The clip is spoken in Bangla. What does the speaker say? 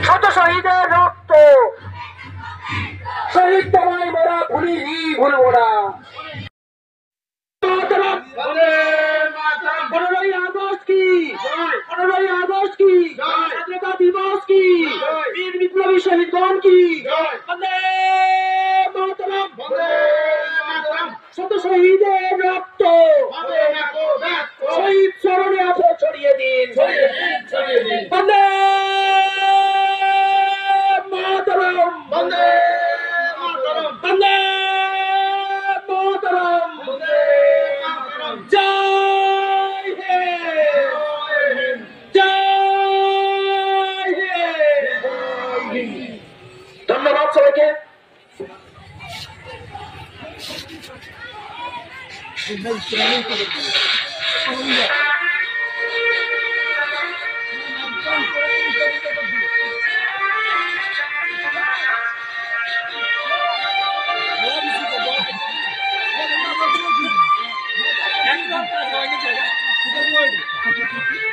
শত শহীদের রক্ত শহীদ তোমায় মোরা ভুলিনি ভুলবো না। 15ই আগস্ট কি 15ই আগস্ট কি স্বাধীনতা দিবস কি বীর বিপ্লবী শহীদগণ কি বন্দে মাতরম শত শহীদের রক্ত শহীদ স্মরণে আপো ছড়িয়ে দিন বন্দে মাতরম বন্দে মাতরম বন্দে মাতরম জয় হিন্দ জয় হিন্দ। ধন্যবাদ সবাইকে। Thank you.